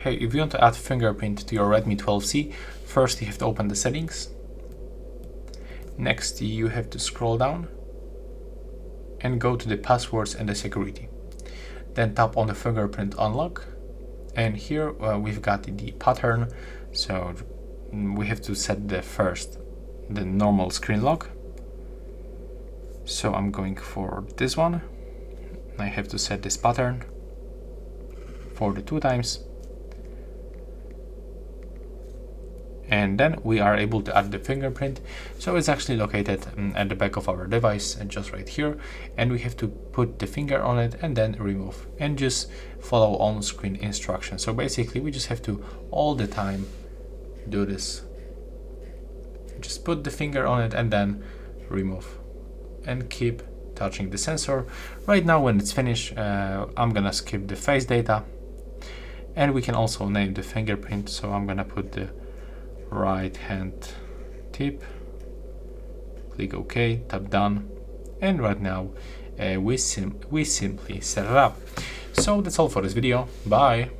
Hey, if you want to add fingerprint to your Redmi 12C, first you have to open the settings. Next you have to scroll down and go to the passwords and the security. Then tap on the fingerprint unlock, and here we've got the pattern, so we have to set the normal screen lock. So I'm going for this one. I have to set this pattern for the 2 times. And then we are able to add the fingerprint. So it's actually located at the back of our device and just right here. And we have to put the finger on it and then remove and just follow on-screen instructions. So basically we just have to all the time do this. Just put the finger on it and then remove and keep touching the sensor. Right now when it's finished, I'm gonna skip the face data, and we can also name the fingerprint. So I'm gonna put the right hand tip, click OK, tap done, and right now we simply set it up. So that's all for this video. Bye.